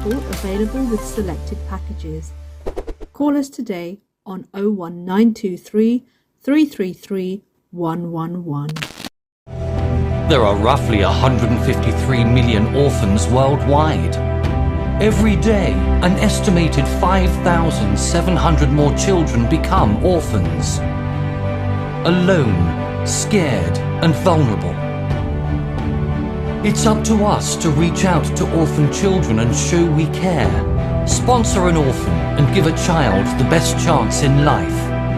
support available with selected packages. Call us today on 01923 333 111. There are roughly 153 million orphans worldwide. Every day, an estimated 5,700 more children become orphans. Alone, scared, and vulnerable. It's up to us to reach out to orphan children and show we care. Sponsor an orphan and give a child the best chance in life.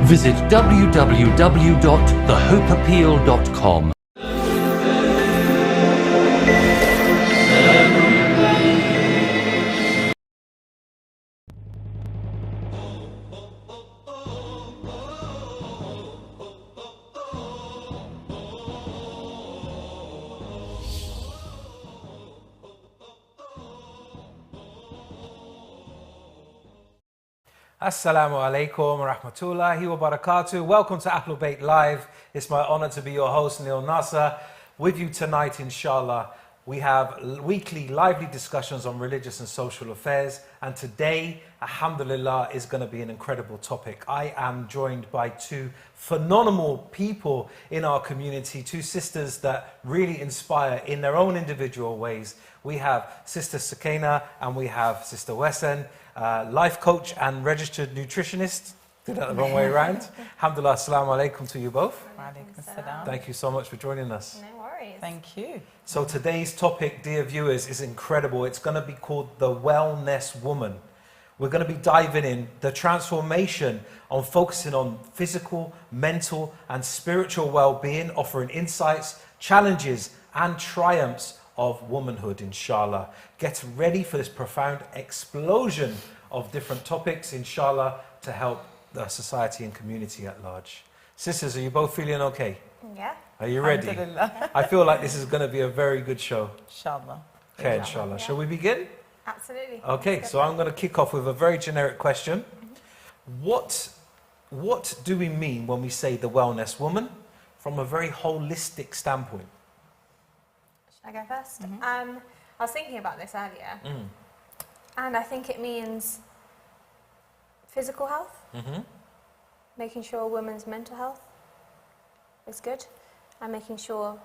Visit www.thehopeappeal.com. Assalamu alaikum wa rahmatullahi wa barakatuh. Welcome to Ahlulbayt Live. It's my honor to be your host, Neil Nasser. With you tonight, inshallah, we have weekly lively discussions on religious and social affairs. And today, alhamdulillah, is going to be an incredible topic. I am joined by two phenomenal people in our community, two sisters that really inspire in their own individual ways. We have Sister Sakina and we have Sister Wesen. Life coach and registered nutritionist. Did that the wrong way around. Alhamdulillah, assalamu alaikum to you both. Thank you so much for joining us. No worries. Thank you. So today's topic, dear viewers, is incredible. It's going to be called the Wellness Woman. We're going to be diving in the transformation on focusing on physical, mental and spiritual well-being, offering insights, challenges and triumphs of womanhood, inshallah. Get ready for this profound explosion of different topics, inshallah, to help the society and community at large. Sisters, are you both feeling okay? Yeah. Are you ready? I feel like this is going to be a very good show. Inshallah. Okay, inshallah. Shall we begin? Absolutely. Okay, so I'm going to kick off with a very generic question. What do we mean when we say the wellness woman from a very holistic standpoint? Should I go first? I was thinking about this earlier, and I think it means physical health, making sure a woman's mental health is good, and making sure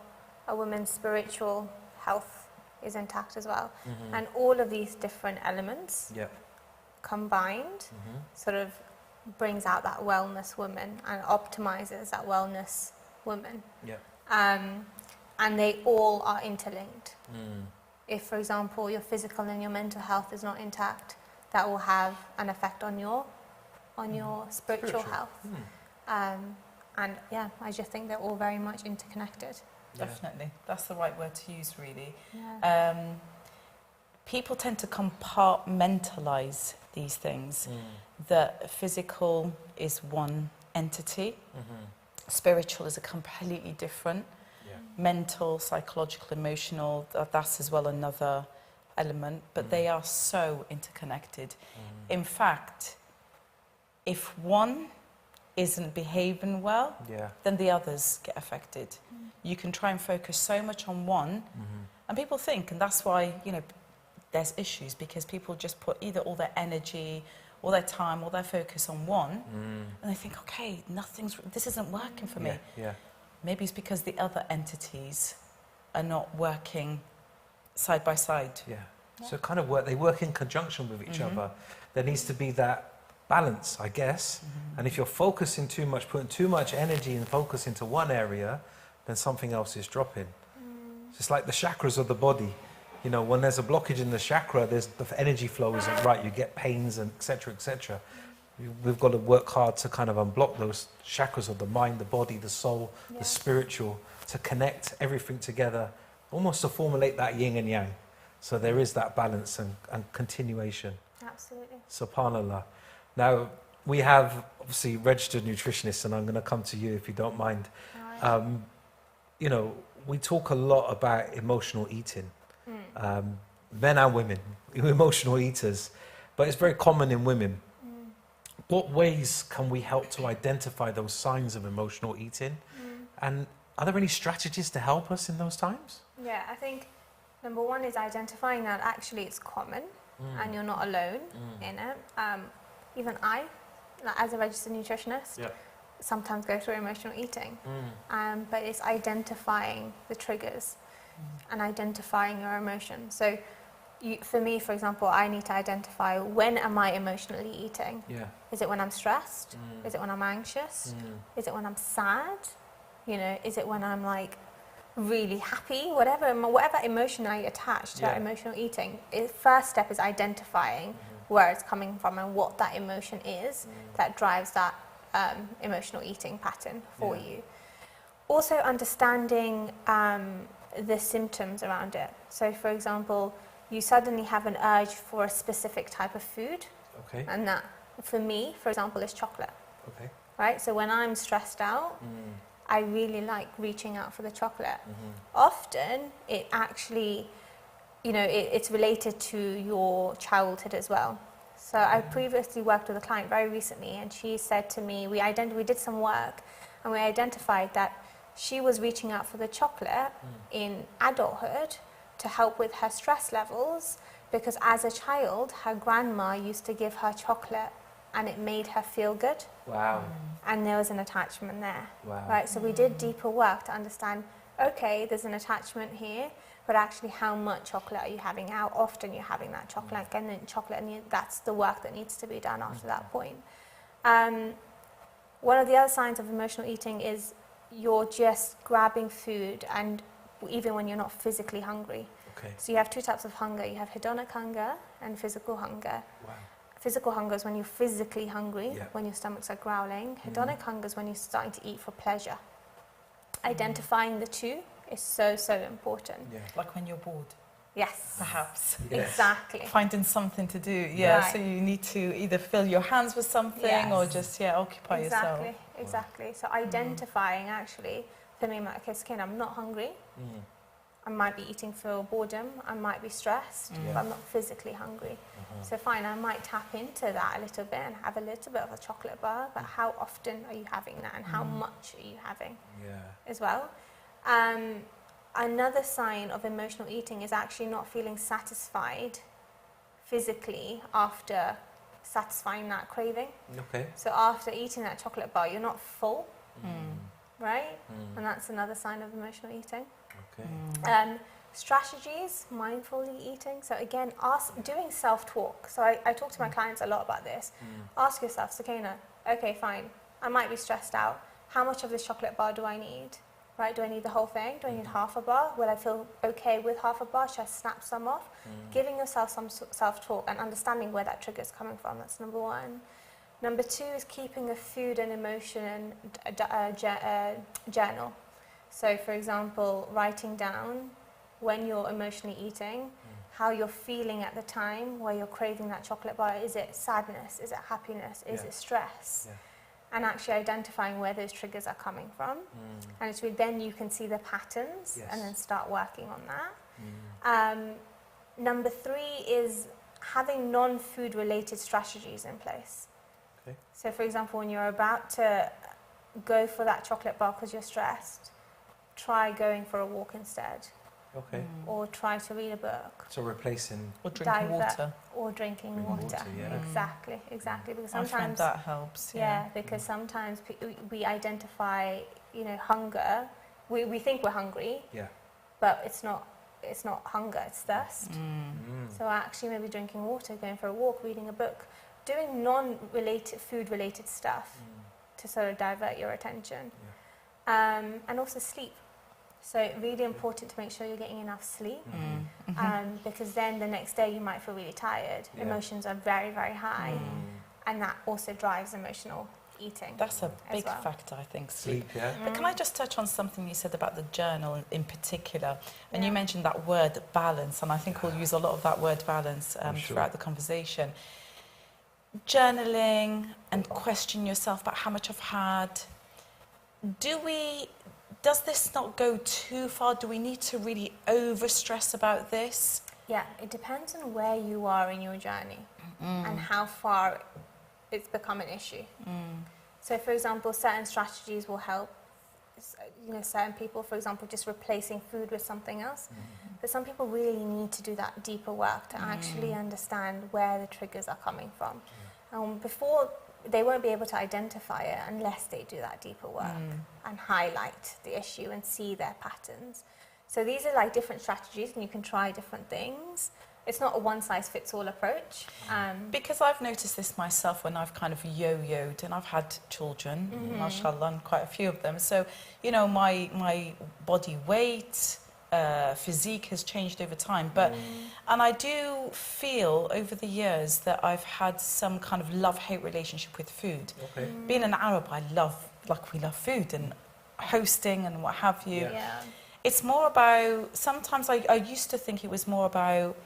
a woman's spiritual health is intact as well. And all of these different elements combined sort of brings out that wellness woman and optimizes that wellness woman. And they all are interlinked. If, for example, your physical and your mental health is not intact, that will have an effect on your spiritual health. And yeah, I just think they're all very much interconnected. Definitely. That's the right word to use, really. Yeah. People tend to compartmentalize these things. That physical is one entity, spiritual is a completely different, mental, psychological, emotional, that's as well another element, but they are so interconnected. In fact, if one isn't behaving well, then the others get affected. You can try and focus so much on one, and people think, and that's why, you know, there's issues, because people just put either all their energy, all their time, all their focus on one, and they think, okay, this isn't working for me. Maybe it's because the other entities are not working side by side. So kind of they work in conjunction with each other. There needs to be that balance, I guess. And if you're focusing too much, putting too much energy and focus into one area, then something else is dropping. It's like the chakras of the body. You know, when there's a blockage in the chakra, the energy flow isn't right. You get pains and etc., etc. We've got to work hard to kind of unblock those chakras of the mind, the body, the soul, the spiritual, to connect everything together, almost to formulate that yin and yang. So there is that balance and continuation. Absolutely. SubhanAllah. Now, we have obviously registered nutritionists, and I'm going to come to you if you don't mind. You know, we talk a lot about emotional eating. Men and women, emotional eaters, but it's very common in women. What ways can we help to identify those signs of emotional eating? And are there any strategies to help us in those times? Yeah, I think number one is identifying that actually it's common. and you're not alone in it. Even I, like, as a registered nutritionist, sometimes go through emotional eating. But it's identifying the triggers and identifying your emotions. So for me, for example, I need to identify, when am I emotionally eating? Is it when I'm stressed? Is it when I'm anxious? Is it when I'm sad? You know, is it when I'm like really happy? Whatever emotion I attach to that emotional eating, first step is identifying where it's coming from and what that emotion is that drives that emotional eating pattern for you. Also understanding the symptoms around it. So for example, you suddenly have an urge for a specific type of food, and that, for me, for example, is chocolate. Right? So when I'm stressed out, I really like reaching out for the chocolate. Often, it actually, you know, it's related to your childhood as well. So I previously worked with a client very recently, and she said to me, we did some work, and we identified that she was reaching out for the chocolate in adulthood to help with her stress levels, because as a child, her grandma used to give her chocolate and it made her feel good. Wow. And there was an attachment there. Wow. Right? So we did deeper work to understand, okay, there's an attachment here, but actually how much chocolate are you having? How often you're having that chocolate? And then that's the work that needs to be done after that point. One of the other signs of emotional eating is you're just grabbing food, and even when you're not physically hungry. So you have two types of hunger. You have hedonic hunger and physical hunger. Wow. Physical hunger is when you're physically hungry, when your stomachs are growling. Hedonic hunger is when you're starting to eat for pleasure. Identifying the two is so, so important. Like when you're bored. Yes. Perhaps. Exactly. Finding something to do, Right. so you need to either fill your hands with something or just, occupy yourself. Exactly. So identifying, actually, for me, okay, Sakina, I'm not hungry. I might be eating for boredom, I might be stressed, but I'm not physically hungry. So fine, I might tap into that a little bit and have a little bit of a chocolate bar, but how often are you having that, and how much are you having as well? Another sign of emotional eating is actually not feeling satisfied physically after satisfying that craving. So after eating that chocolate bar, you're not full, right? And that's another sign of emotional eating. Strategies, mindfully eating. So again, doing self-talk. So I talk to my clients a lot about this. Ask yourself, Sakina, okay, fine, I might be stressed out. How much of this chocolate bar do I need? Right? Do I need the whole thing? Do I need half a bar? Will I feel okay with half a bar? Should I snap some off? Giving yourself some self-talk and understanding where that trigger is coming from. That's number one. Number two is keeping a food and emotion journal. So, for example, writing down when you're emotionally eating, how you're feeling at the time, where you're craving that chocolate bar. Is it sadness? Is it happiness? Is it stress? And actually identifying where those triggers are coming from. And it's then you can see the patterns and then start working on that. Number three is having non-food related strategies in place. So, for example, when you're about to go for that chocolate bar because you're stressed, try going for a walk instead. Or try to read a book. So replacing... Or drinking water. Or drinking water. Exactly. Because I sometimes... find that helps, because sometimes we identify, hunger. We think we're hungry, but it's not hunger, it's thirst. So actually maybe drinking water, going for a walk, reading a book, doing non-related, food-related stuff to sort of divert your attention. And also sleep. So really important to make sure you're getting enough sleep, because then the next day you might feel really tired. Emotions are very, very high, and that also drives emotional eating. That's a big factor, I think, sleep. But can I just touch on something you said about the journal in particular? And you mentioned that word balance, and I think we'll use a lot of that word balance throughout the conversation. Journaling and question yourself about how much I've had. Does this not go too far? Do we need to really over-stress about this? Yeah, it depends on where you are in your journey and how far it's become an issue. So, for example, certain strategies will help. Certain people, for example, just replacing food with something else. But some people really need to do that deeper work to actually understand where the triggers are coming from. Before, they won't be able to identify it unless they do that deeper work and highlight the issue and see their patterns. So these are like different strategies, and you can try different things. It's not a one-size-fits-all approach. Because I've noticed this myself when I've kind of yo-yoed, and I've had children, mashallah, and quite a few of them. So, you know, my body weight, physique has changed over time. But and I do feel over the years that I've had some kind of love-hate relationship with food. Okay. Being an Arab, we love food and hosting and what have you. Yeah. It's more about, sometimes I used to think it was more about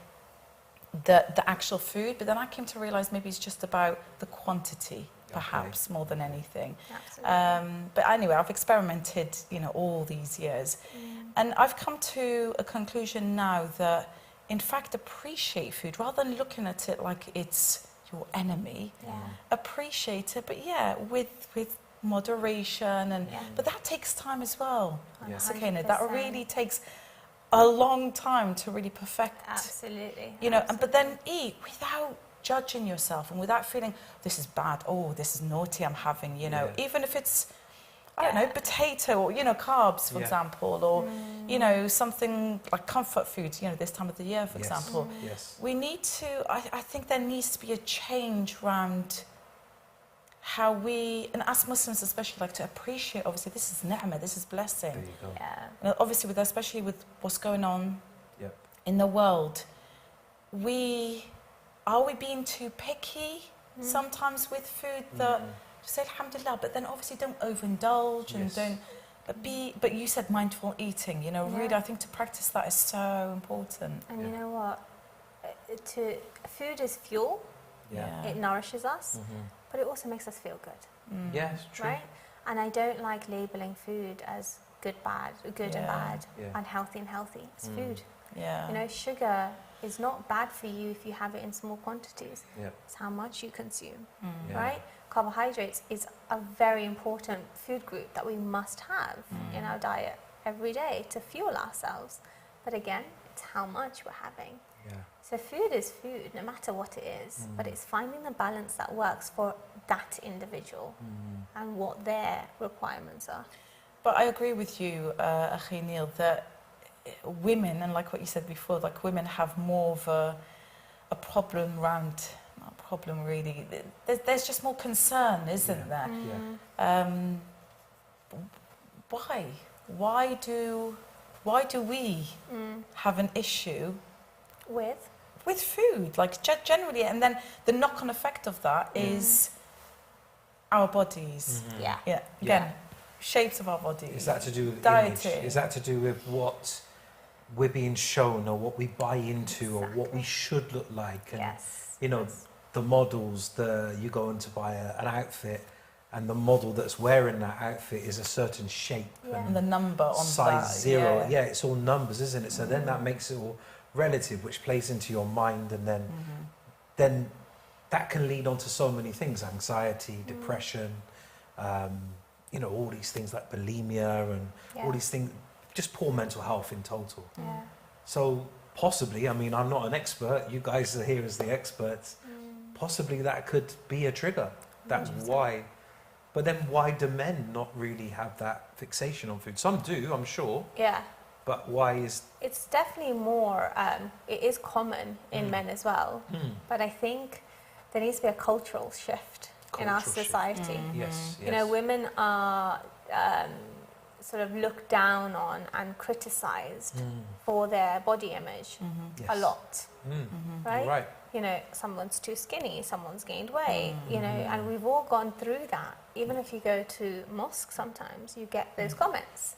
the actual food, but then I came to realise maybe it's just about the quantity, perhaps, more than anything. Absolutely. But anyway, I've experimented, you know, all these years. And I've come to a conclusion now that, in fact, appreciate food, rather than looking at it like it's your enemy, appreciate it, but with moderation, and but that takes time as well. Yeah. Sakina, that really takes a long time to really perfect. Absolutely. You know, but then eat without judging yourself and without feeling, this is bad, oh, this is naughty I'm having, you know, even if it's, I don't know, potato or, you know, carbs, for example, or, you know, something like comfort food, you know, this time of the year, for example. We need to, I think there needs to be a change around how we, and as Muslims especially, like to appreciate, obviously, this is ni'mah, this is blessing. There you go. Yeah. And obviously, especially with what's going on in the world, are we being too picky sometimes with food that just say alhamdulillah, but then obviously don't overindulge and don't but you said mindful eating, you know, really I think to practice that is so important. And you know what? Food is fuel. It nourishes us, but it also makes us feel good. Yeah, it's true. Right? And I don't like labeling food as good and bad, unhealthy and healthy. It's food. Yeah. You know, sugar is not bad for you if you have it in small quantities. It's how much you consume, right? Carbohydrates is a very important food group that we must have in our diet every day to fuel ourselves. But again, it's how much we're having. So food is food, no matter what it is, but it's finding the balance that works for that individual and what their requirements are. But I agree with you, Akhi Neil, that women, and like what you said before, like women have more of a problem around, not a problem really, there's just more concern, isn't there? Why? Why do we have an issue with food, like generally, and then the knock-on effect of that is our bodies. Again, shapes of our bodies. Is that to do with dieting? image? Is that to do with what we're being shown, or what we buy into, or what we should look like? And you know, the models. You go in to buy an outfit, and the model that's wearing that outfit is a certain shape and the number on size that, 0. It's all numbers, isn't it? So then that makes it all relative, which plays into your mind, and then that can lead on to so many things: anxiety, depression, you know, all these things like bulimia and all these things, just poor mental health in total. So possibly, I mean, I'm not an expert, you guys are here as the experts, possibly that could be a trigger. That's why. But then why do men not really have that fixation on food? Some do, I'm sure. But why is... It's definitely more, it is common in men as well, but I think there needs to be a cultural shift in our society. You know, women are sort of looked down on and criticised for their body image a lot, right? You know, someone's too skinny, someone's gained weight, you know, and we've all gone through that. Even if you go to mosque sometimes, you get those comments.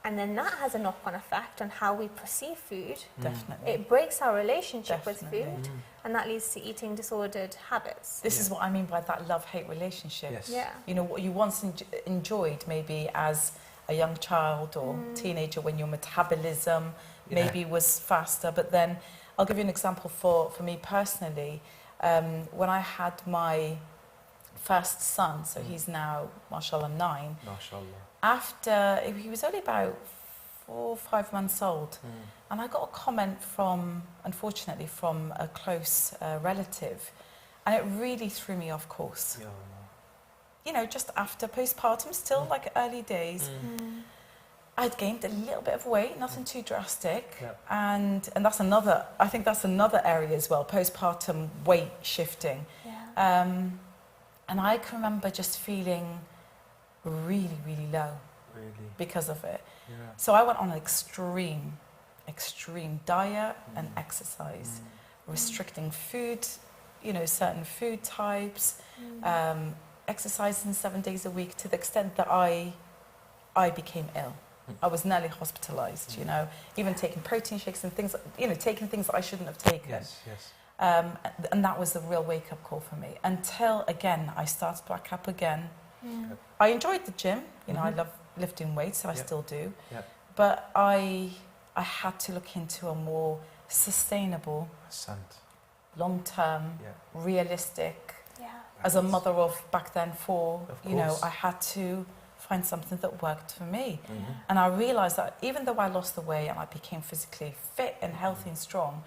And then that has a knock-on effect on how we perceive food. Definitely. It breaks our relationship with food, and that leads to eating disordered habits. This is what I mean by that love-hate relationship. Yeah. You know, what you once enjoyed maybe as a young child or teenager when your metabolism maybe was faster. But then, I'll give you an example for me personally. When I had my first son, so he's now, mashallah, 9. Mashallah. After, he was only about 4 or 5 months old. And I got a comment unfortunately, from a close relative. And it really threw me off course. Yeah. You know, just after postpartum, still like early days. I'd gained a little bit of weight, nothing too drastic. Yep. And I think that's another area as well, postpartum weight shifting. Yeah. And I can remember just feeling really, really low because of it. Yeah. So I went on an extreme diet and exercise, restricting food, you know, certain food types, exercising 7 days a week to the extent that I became ill. I was nearly hospitalized, you know, even taking protein shakes and things, you know, taking things that I shouldn't have taken. Yes, yes. And that was a real wake-up call for me. Until, again, I started back up again. I enjoyed the gym, you know, I love lifting weights, so I still do. Yep. But I had to look into a more sustainable, long-term, realistic, as a mother of back then 4, you know, I had to find something that worked for me. And I realised that even though I lost the weight and I became physically fit and healthy and strong,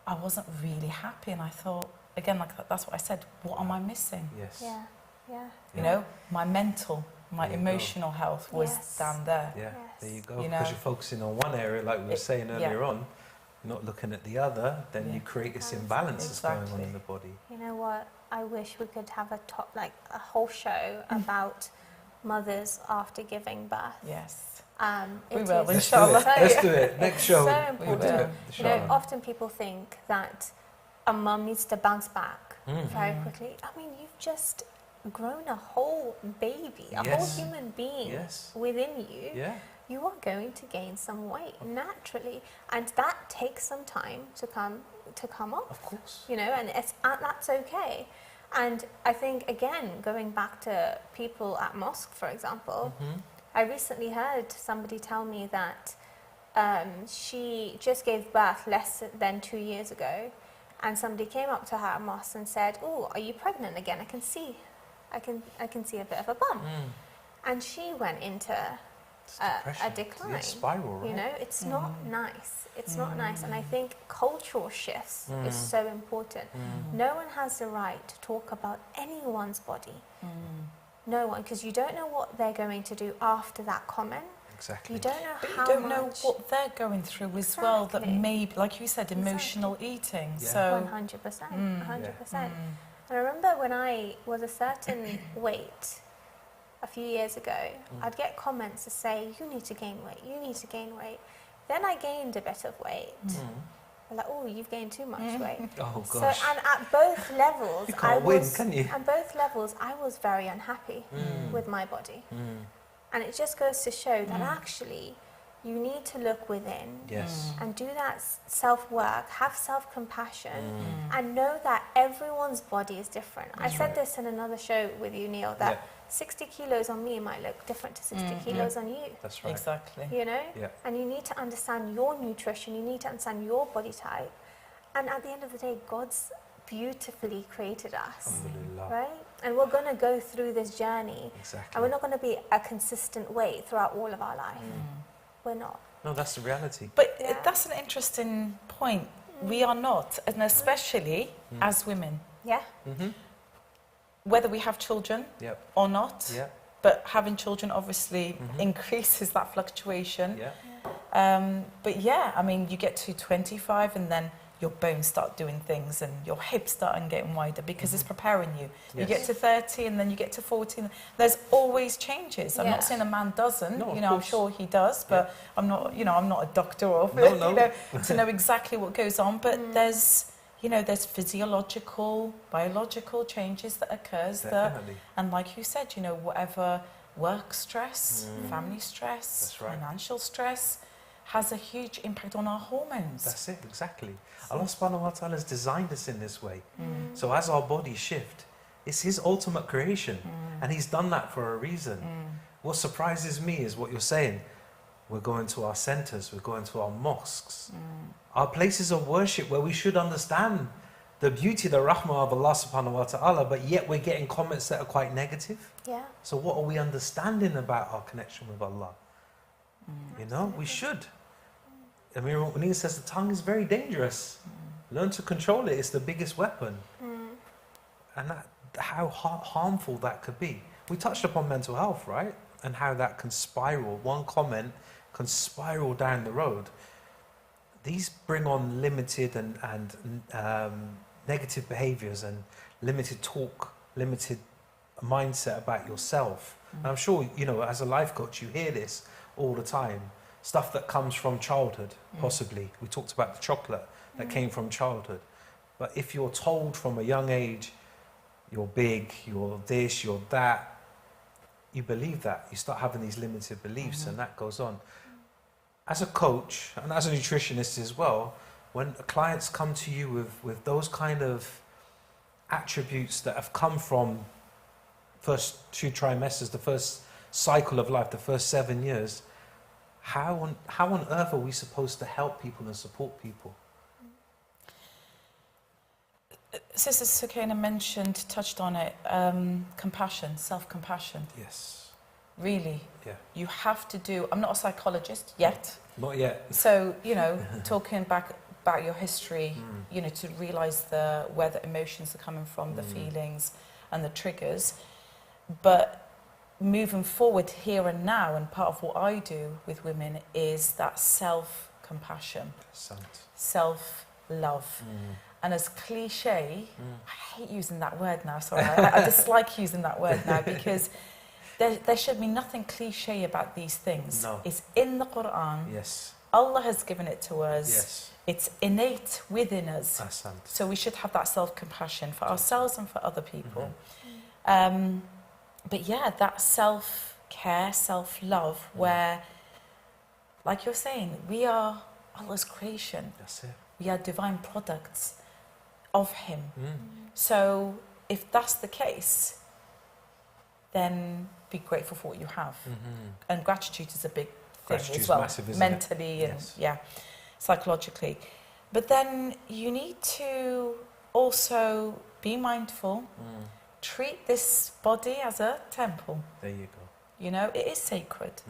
I wasn't really happy. And I thought, again, like that's what I said, what am I missing? Yes. Yeah. Yeah. You know, my mental, my emotional health was down there. Yeah, Yes. there you go. You Because know? you're focusing on one area, like we were saying earlier on, you're not looking at the other, then you create this imbalance that's going on in the body. You know what? I wish we could have a whole show about mothers after giving birth. Yes. We will, Let's do inshallah. it. Let's do it. Next show. So important. You know, Inshallah. often people think that a mum needs to bounce back very quickly. I mean, you've just grown a whole baby, a whole human being within you. Yeah. You are going to gain some weight naturally, and that takes some time to come off. Of course. You know, and that's okay. And I think, again, going back to people at mosque, for example, I recently heard somebody tell me that she just gave birth less than 2 years ago, and somebody came up to her at mosque and said, "Oh, are you pregnant again? I can see a bit of a bump." And she went into a decline. Spiral, right? You know, it's not nice. It's not nice. And I think cultural shifts is so important. No one has the right to talk about anyone's body. No one, because you don't know what they're going to do after that comment. Exactly. You don't know But how you don't much. know what they're going through as well, that maybe, like you said, emotional eating. Yeah. So 100%. 100%. I remember when I was a certain weight a few years ago, I'd get comments to say, "You need to gain weight, you need to gain weight." Then I gained a bit of weight. I'm like, "Oh, you've gained too much weight." Oh, So, gosh. and at both levels, You can't win, can you? At both levels, I was very unhappy with my body. And it just goes to show that actually you need to look within and do that self-work, have self-compassion, and know that everyone's body is different. I said this in another show with you, Neil, that 60 kilos on me might look different to 60 kilos on you. That's right. exactly. You know? Yeah. And you need to understand your nutrition, you need to understand your body type. And at the end of the day, God's beautifully created us. Alhamdulillah. Right? And we're going to go through this journey. Exactly. And we're not going to be a consistent weight throughout all of our life. We're not. No, that's the reality. But that's an interesting point. We are not, and especially as women, Yeah? whether we have children Yep. or not. Yep. But having children obviously increases that fluctuation. Yeah. But yeah, I mean, you get to 25 and then your bones start doing things and your hips start getting wider because it's preparing you. You get to 30 and then you get to 40. And there's always changes. I'm not saying a man doesn't. No, you of know, I'm course. sure he does, but I'm not. You know, I'm not a doctor or No. you know, to know exactly what goes on. But there's, you know, there's physiological, biological changes that occurs. Definitely. And like you said, you know, whatever work stress, family stress, That's right. financial stress has a huge impact on our hormones. That's it, exactly. Allah subhanahu wa ta'ala has designed us in this way. So as our bodies shift, it's His ultimate creation. And He's done that for a reason. What surprises me is what you're saying. We're going to our centers, we're going to our mosques, our places of worship where we should understand the beauty, the rahmah of Allah subhanahu wa ta'ala, but yet we're getting comments that are quite negative. Yeah. So what are we understanding about our connection with Allah? You know, we should. Amir Mu'mineen says the tongue is very dangerous. Learn to control it. It's the biggest weapon. And how harmful that could be. We touched upon mental health, right? And how that can spiral. One comment can spiral down the road. These bring on limited and negative behaviors and limited talk, limited mindset about yourself. And I'm sure, you know, as a life coach, you hear this all the time. Stuff that comes from childhood, possibly. We talked about the chocolate that came from childhood. But if you're told from a young age, you're big, you're this, you're that, you believe that. You start having these limited beliefs and that goes on. As a coach and as a nutritionist as well, when clients come to you with those kind of attributes that have come from first 2 trimesters, the first cycle of life, the first 7 years, how on earth are we supposed to help people and support people? Sister Sukaina touched on it, compassion, self-compassion. Yes. Really. Yeah. You have to do, I'm not a psychologist yet. Not yet. So, you know, talking back about your history, you know, to realise where the emotions are coming from, the feelings and the triggers. But moving forward here and now, and part of what I do with women is that self-compassion, self-love. And as cliche, I hate using that word now, sorry, I dislike using that word now because there should be nothing cliche about these things. No. It's in the Quran. Yes. Allah has given it to us. Yes. It's innate within us. Asante. So we should have that self-compassion for ourselves and for other people. But yeah, that self-care, self-love, where, like you're saying, we are Allah's creation. That's it. We are divine products of Him. So if that's the case, then be grateful for what you have. And gratitude is a big thing as well, massive, isn't mentally it? and psychologically. But then you need to also be mindful, treat this body as a temple. There you go. You know, it is sacred.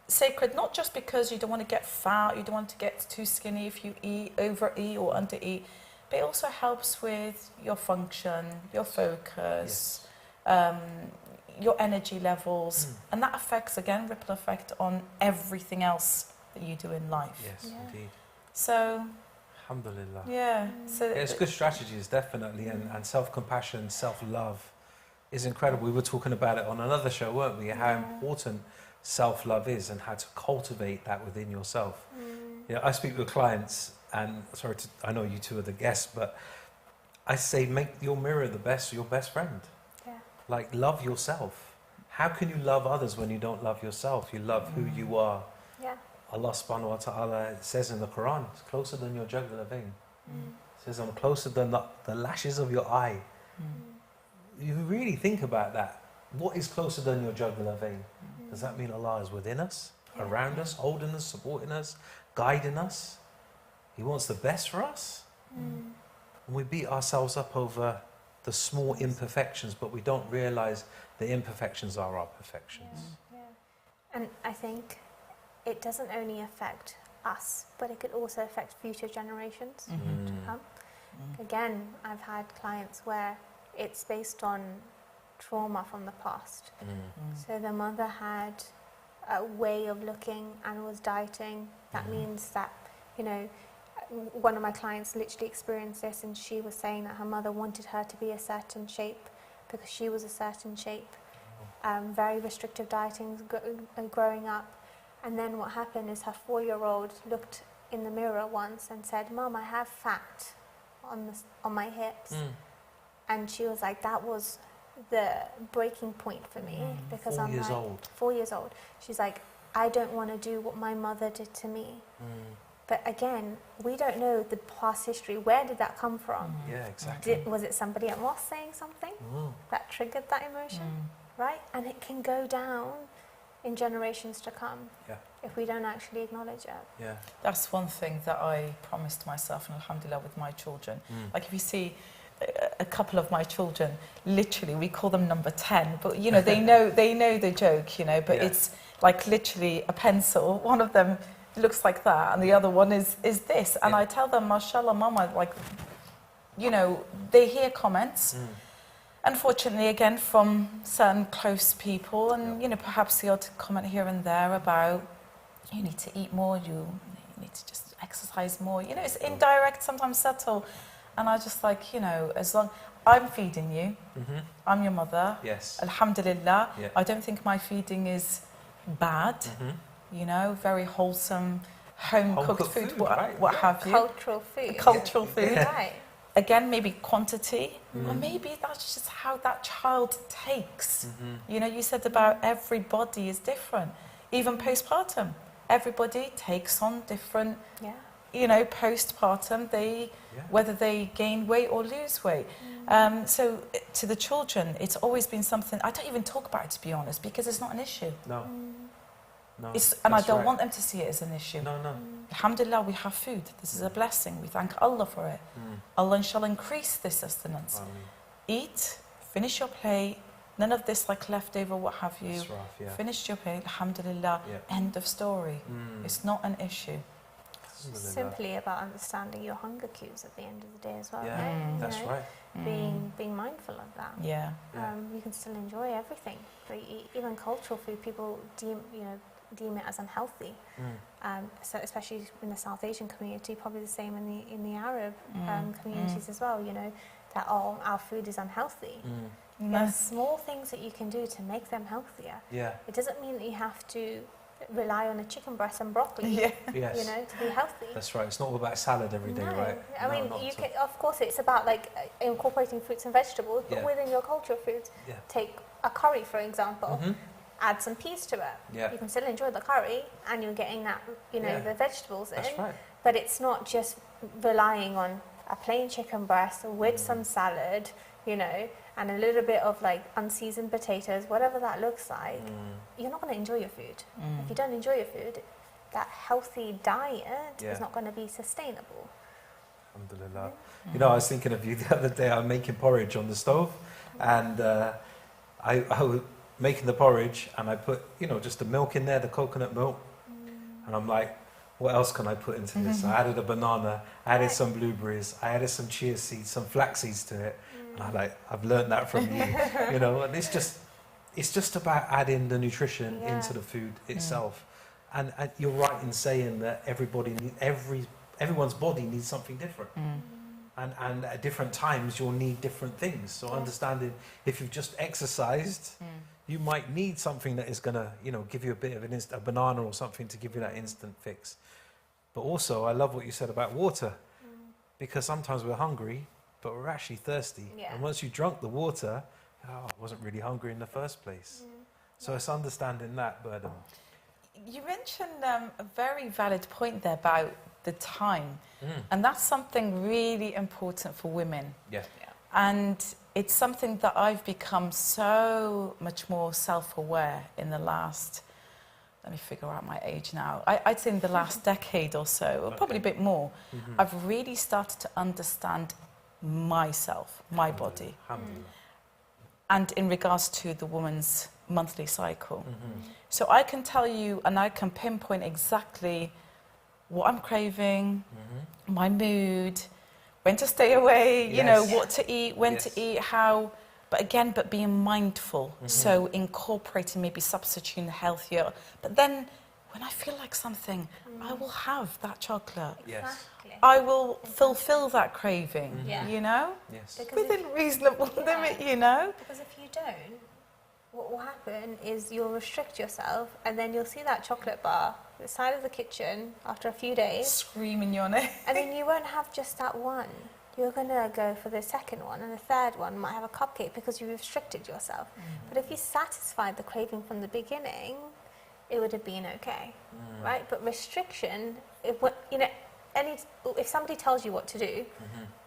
Sacred not just because you don't want to get fat, you don't want to get too skinny if you overeat or undereat, but it also helps with your function, your focus, your energy levels, and that affects, again, ripple effect on everything else that you do in life. Yes, indeed. So, alhamdulillah. So it's good strategies, definitely, and self-compassion, self-love is incredible. We were talking about it on another show, weren't we? How important self-love is and how to cultivate that within yourself. Yeah, I speak with clients, and I know you two are the guests, but I say make your mirror your best friend. Like, love yourself. How can you love others when you don't love yourself? You love who you are. Allah subhanahu wa ta'ala says in the Quran, it's closer than your jugular vein. It says, I'm closer than the lashes of your eye. You really think about that. What is closer than your jugular vein? Does that mean Allah is within us, around us, holding us, supporting us, guiding us? He wants the best for us? And we beat ourselves up over the small imperfections, but we don't realise the imperfections are our perfections. And I think it doesn't only affect us, but it could also affect future generations to come. Again, I've had clients where it's based on trauma from the past. So the mother had a way of looking and was dieting. That means that, you know, one of my clients literally experienced this, and she was saying that her mother wanted her to be a certain shape because she was a certain shape. Very restrictive dieting growing up. And then what happened is her 4-year-old looked in the mirror once and said, "Mom, I have fat on my hips." And she was like, that was the breaking point for me, because 4 I'm years like, old. 4 years old. She's like, I don't want to do what my mother did to me. But again, we don't know the past history. Where did that come from? Yeah, exactly. Was it somebody at mosque saying something that triggered that emotion? Right? And it can go down in generations to come if we don't actually acknowledge it. That's one thing that I promised myself, and alhamdulillah, with my children. Like, if you see a couple of my children, literally we call them number 10, but you know, they know the joke, you know, but like literally a pencil. One of them looks like that, and the other one is this. And I tell them, mashallah, mama, like, you know, they hear comments. Unfortunately, again, from certain close people, and you know, perhaps the odd comment here and there about you need to eat more, you need to just exercise more. You know, it's indirect, sometimes subtle. And I just like, you know, as long I'm feeding you, I'm your mother. Yes. Alhamdulillah. Yeah. I don't think my feeding is bad. You know, very wholesome, home-cooked food, what have you. Cultural food. Cultural food. Right. Again, maybe quantity, or maybe that's just how that child takes. You know, you said about everybody is different, even postpartum. Everybody takes on different, you know, postpartum, whether they gain weight or lose weight. So to the children, it's always been something, I don't even talk about it, to be honest, because it's not an issue. No. And I don't want them to see it as an issue. No. Alhamdulillah, we have food. This is a blessing. We thank Allah for it. Allah shall increase this sustenance. Eat, finish your plate. None of this like leftover, what have you. Finished your plate, alhamdulillah, end of story. It's not an issue. Simply about understanding your hunger cues at the end of the day as well. Yeah, right? that's right. Being mindful of that. Yeah. You can still enjoy everything, but even cultural food, people deem it as unhealthy. So especially in the South Asian community, probably the same in the Arab communities as well. You know that our food is unhealthy. There's small things that you can do to make them healthier. Yeah. It doesn't mean that you have to rely on a chicken breast and broccoli, Yes. you know, to be healthy. That's right. It's not all about salad every day, right? I mean, you can, of course, it's about like incorporating fruits and vegetables, but within your cultural foods, take a curry, for example, add some peas to it. Yeah. You can still enjoy the curry, and you're getting that, you know, the vegetables in. That's right. But it's not just relying on a plain chicken breast with some salad, you know, and a little bit of like unseasoned potatoes, whatever that looks like. You're not going to enjoy your food. If you don't enjoy your food, that healthy diet is not going to be sustainable. Alhamdulillah. You know, I was thinking of you the other day. I'm making porridge on the stove, and I was making the porridge, and I put, you know, just the milk in there, the coconut milk, and I'm like, what else can I put into this? I added a banana, I added some blueberries, I added some chia seeds, some flax seeds to it, and I've learned that from you, you know. And it's just about adding the nutrition into the food itself, and you're right in saying that everyone's body needs something different. And at different times you'll need different things. So understanding if you've just exercised, you might need something that is going to, you know, give you a bit of a banana or something to give you that instant fix. But also, I love what you said about water, because sometimes we're hungry, but we're actually thirsty. And once you drunk the water, I wasn't really hungry in the first place. So it's understanding that burden. You mentioned a very valid point there about the time. And that's something really important for women. And it's something that I've become so much more self-aware in the last, let me figure out my age now, I'd say in the last decade or so, or probably a bit more. I've really started to understand myself, my body. And in regards to the woman's monthly cycle. So I can tell you, and I can pinpoint exactly what I'm craving, my mood, when to stay away, you know, what to eat, when to eat, how, but being mindful. So incorporating, maybe substituting healthier. But then when I feel like something, I will have that chocolate. I will fulfill that craving, you know? Within reasonable limit, you know? Because if you don't, what will happen is you'll restrict yourself, and then you'll see that chocolate bar at the side of the kitchen after a few days. Screaming your name. And then you won't have just that one. You're going to go for the second one, and the third one might have a cupcake because you restricted yourself. But if you satisfied the craving from the beginning, it would have been okay, right? But restriction, you know, if somebody tells you what to do,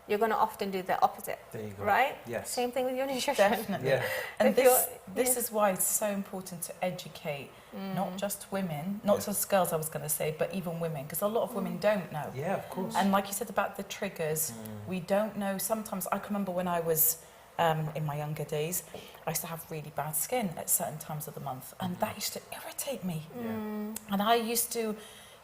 you're going to often do the opposite. There you go. Right? Yes. Same thing with your nutrition. Definitely. And this is why it's so important to educate not just women, not just girls I was going to say, but even women, because a lot of women don't know. Yeah, of course. And like you said about the triggers, we don't know. Sometimes I can remember when I was in my younger days, I used to have really bad skin at certain times of the month, and that used to irritate me. And I used to,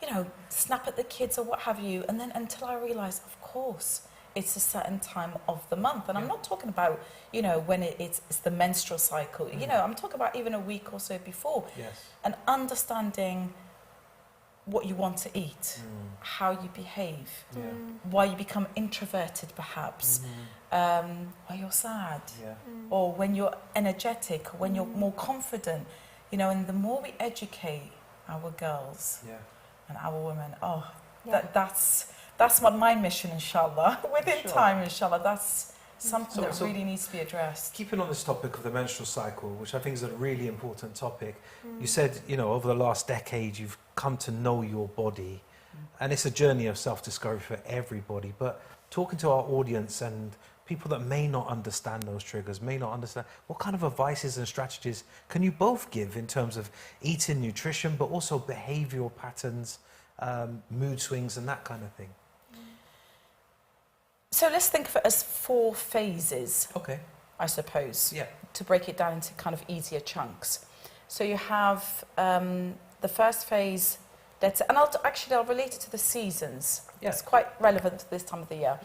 you know, snap at the kids or what have you, and then until I realised, of course, it's a certain time of the month. And I'm not talking about, you know, when it's the menstrual cycle. You know, I'm talking about even a week or so before. And understanding what you want to eat, how you behave, why you become introverted perhaps, why you're sad, or when you're energetic, or when you're more confident, you know. And the more we educate our girls and our women, that's what my mission, inshallah, within time, inshallah, that's something that really needs to be addressed. Keeping on this topic of the menstrual cycle, which I think is a really important topic, you said, you know, over the last decade you've come to know your body, and it's a journey of self-discovery for everybody, but talking to our audience and people that may not understand those triggers, may not understand, what kind of advices and strategies can you both give in terms of eating, nutrition, but also behavioural patterns, mood swings and that kind of thing? So let's think of it as 4 phases, I suppose, to break it down into kind of easier chunks. So you have the first phase, and I'll relate it to the seasons. It's quite relevant to this time of the year.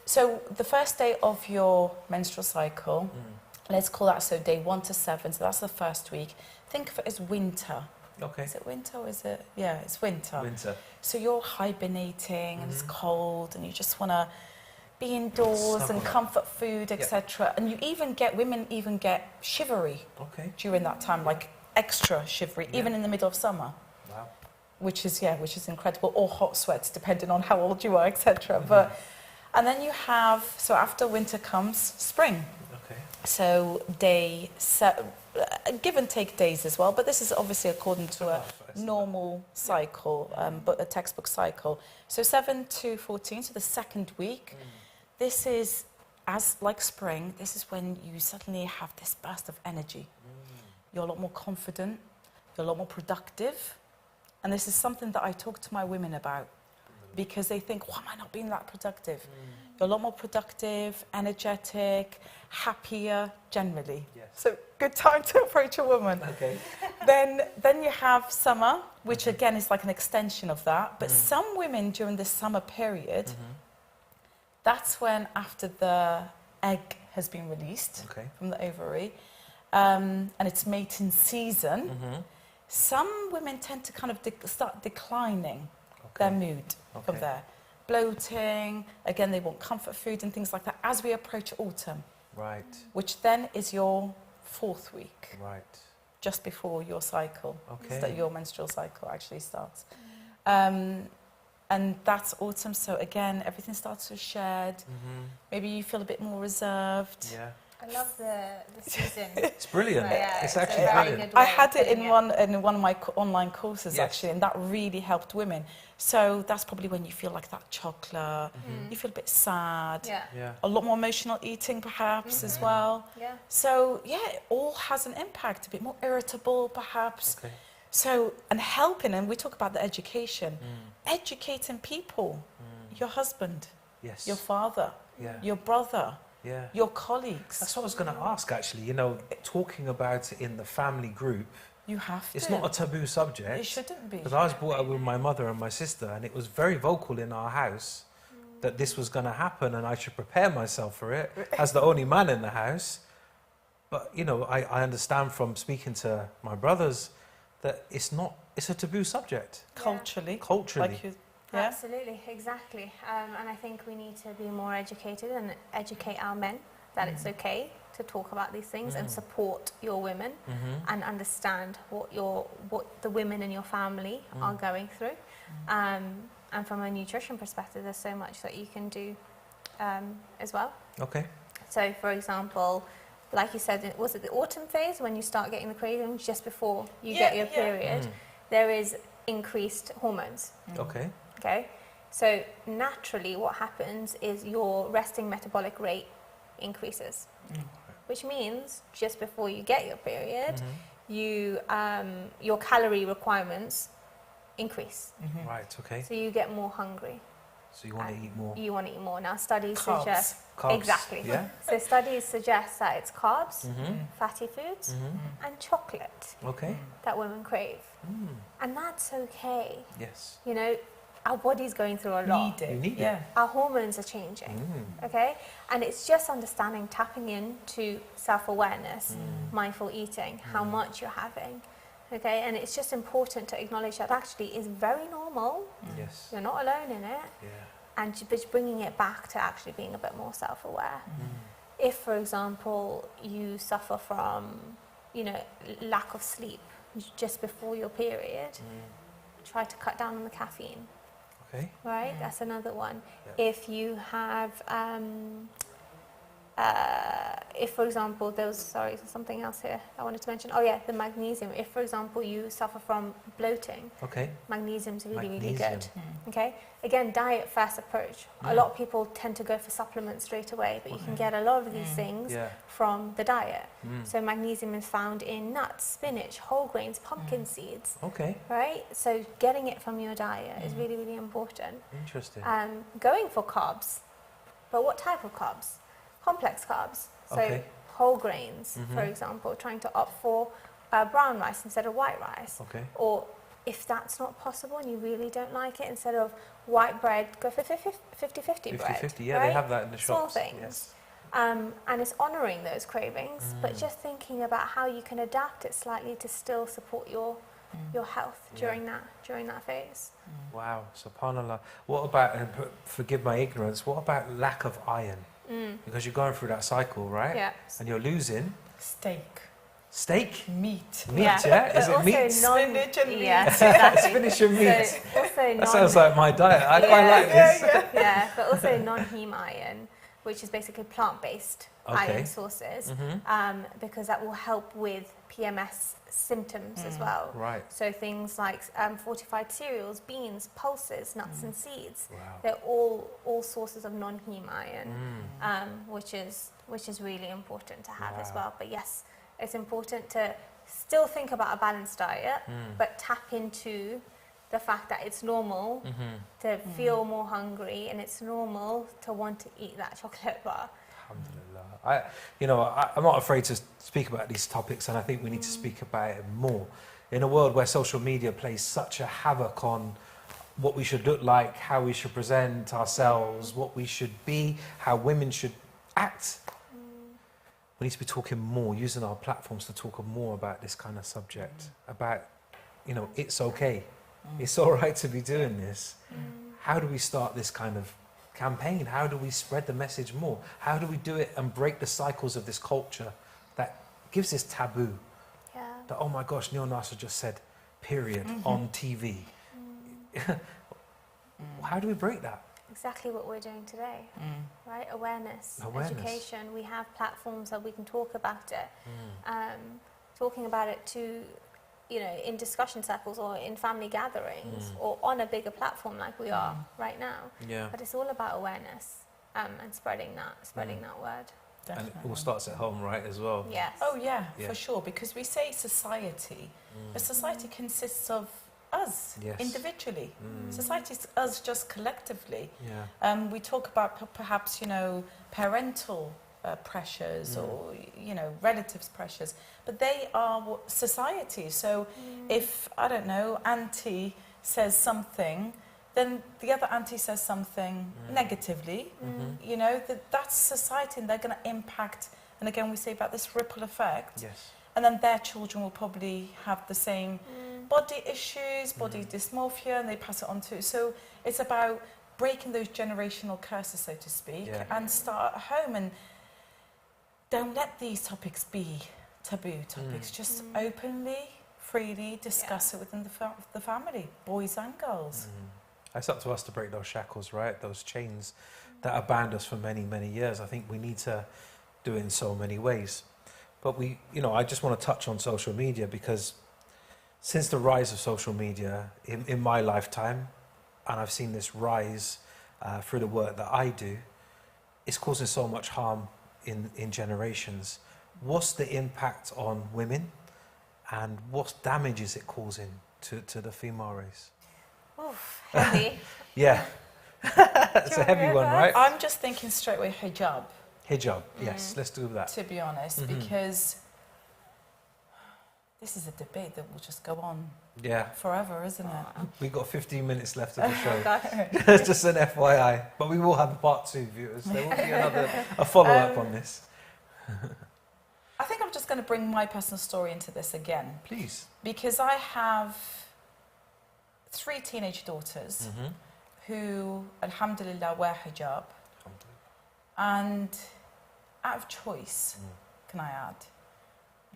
So the first day of your menstrual cycle, let's call that, so day 1 to 7, so that's the first week. Think of it as winter. Is it winter or is it? Yeah, it's winter. So you're hibernating and it's cold and you just want to be indoors and comfort food, etc. And women even get shivery during that time, like extra shivery, even in the middle of summer. Wow. Which is incredible, or hot sweats, depending on how old you are, etc. And then you have, so after winter comes spring. So give and take days as well, but this is obviously according to a normal cycle, but a textbook cycle. So 7 to 14, so the second week. This is, as like spring, this is when you suddenly have this burst of energy. You're a lot more confident, you're a lot more productive. And this is something that I talk to my women about, because they think, why am I not being that productive? You're a lot more productive, energetic, happier generally. So good time to approach a woman. Then you have summer, which again is like an extension of that. But some women during the summer period, that's when, after the egg has been released from the ovary, and it's mating season, some women tend to kind of start declining their mood from there. Bloating, again, they want comfort food and things like that as we approach autumn. Which then is your 4th week. Just before your cycle, your menstrual cycle actually starts. And that's autumn, so again, everything starts to shed. Maybe you feel a bit more reserved. I love the season. It's brilliant. It's actually brilliant. I had it in one of my online courses, actually, and that really helped women. So that's probably when you feel like that chocolate, you feel a bit sad, a lot more emotional eating perhaps as well. So it all has an impact, a bit more irritable perhaps. So, and helping, and we talk about the education, educating people, your husband, your father, your brother, your colleagues. That's what I was going to ask, actually. You know, talking about it in the family group, you have to. It's not a taboo subject. It shouldn't be. Because I was brought up with my mother and my sister, and it was very vocal in our house that this was going to happen and I should prepare myself for it as the only man in the house. But, you know, I understand from speaking to my brothers that it's a taboo subject. Culturally. Culturally. Like Absolutely, exactly. And I think we need to be more educated and educate our men that it's okay to talk about these things and support your women and understand what the women in your family are going through. And from a nutrition perspective, there's so much that you can do as well. So, for example, like you said, was it the autumn phase when you start getting the cravings just before you get your period? There is increased hormones. Okay. So naturally, what happens is your resting metabolic rate increases, which means just before you get your period, your calorie requirements increase. Right. Okay. So you get more hungry. So you want to eat more. You want to eat more. Now studies suggest Carbs, Exactly. Yeah. So studies suggest that it's carbs, Mm-hmm. fatty foods, Mm-hmm. and chocolate Okay. that women crave. Mm. And that's okay. Yes. You know, our body's going through a lot. Need it. You need yeah. it. Our hormones are changing, okay? And it's just understanding, tapping into self-awareness, mindful eating, how much you're having, okay? And it's just important to acknowledge that actually is very normal. Yes. You're not alone in it. Yeah. And just bringing it back to actually being a bit more self-aware. If, for example, you suffer from, you know, lack of sleep just before your period, try to cut down on the caffeine. Okay. Right, that's another one. Yeah. If you have, if for example, there's something else here I wanted to mention. Oh yeah, the magnesium. If for example you suffer from bloating, Okay. magnesium's really Magnesium. good. Okay, again, diet first approach. A lot of people tend to go for supplements straight away, but you can get a lot of these things Yeah. from the diet. So magnesium is found in nuts, spinach, whole grains, pumpkin seeds. Okay. Right, so getting it from your diet is really, really important. Interesting. Going for carbs, but what type of carbs? Complex carbs. So Okay. whole grains, for example, trying to opt for brown rice instead of white rice. Okay. Or if that's not possible and you really don't like it, instead of white bread, go for 50-50 bread. 50-50. Yeah, right? they have that in the Small shops. things. Yes. And it's honouring those cravings, but just thinking about how you can adapt it slightly to still support your health during that phase. Wow. Subhanallah. What about, and forgive my ignorance, what about lack of iron? Because you're going through that cycle, right? Yeah. And you're losing Steak, steak, meat, meat, yeah? Is But it meat? also Spinach and meat. Yeah, exactly. Spinach and meat. So also That sounds like my diet. I quite Yeah. like this. yeah, but also non-heme iron, which is basically plant-based Okay. iron sources, because that will help with PMS symptoms as well. Right. So things like fortified cereals, beans, pulses, nuts and seeds. Wow. They're all sources of non-heme iron, which is really important to have as Wow. well. But yes, it's important to still think about a balanced diet, but tap into the fact that it's normal to feel more hungry, and it's normal to want to eat that chocolate bar. Alhamdulillah. I'm not afraid to speak about these topics, and I think we need to speak about it more. In a world where social media plays such a havoc on what we should look like, how we should present ourselves, what we should be, how women should act, we need to be talking more, using our platforms to talk more about this kind of subject, about, it's okay. It's all right to be doing this. How do we start this kind of campaign? How do we spread the message more? How do we do it and break the cycles of this culture that gives this taboo? Yeah. That, oh my gosh, Neil Nasser just said, period, on TV. How do we break that? Exactly what we're doing today, right? Awareness, education. We have platforms that we can talk about it. Talking about it to, in discussion circles or in family gatherings or on a bigger platform like we are right now. Yeah. But it's all about awareness and spreading that word. Definitely. And it all starts at home, right, as well? Yes. Oh yeah, Yeah. for sure. Because we say society, but society consists of us Yes. individually. Society is us just collectively. Yeah. We talk about perhaps parental pressures or relatives' pressures, but they are society. So if auntie says something, then the other auntie says something negatively. That's society, and they're going to impact. And again, we say about this ripple effect. Yes. And then their children will probably have the same body issues, body dysmorphia, and they pass it on too. So it's about breaking those generational curses, so to speak, and start at home. And don't let these topics be taboo topics. Just openly, freely discuss it within the family, boys and girls. It's up to us to break those shackles, right? Those chains that have bound us for many, many years. I think we need to do it in so many ways. But I just want to touch on social media, because since the rise of social media in my lifetime, and I've seen this rise through the work that I do, it's causing so much harm in generations. What's the impact on women, and what damage is it causing to the female race? Oof, heavy. Yeah. It's a heavy one, right? I'm just thinking straight away hijab. Hijab, yes, let's do that. To be honest, because this is a debate that will just go on forever, isn't it? We've got 15 minutes left of the show. Just an FYI. But we will have a part 2, viewers. There will be a follow-up on this. I think I'm just going to bring my personal story into this again. Please. Because I have 3 teenage daughters who, alhamdulillah, wear hijab. And out of choice, can I add,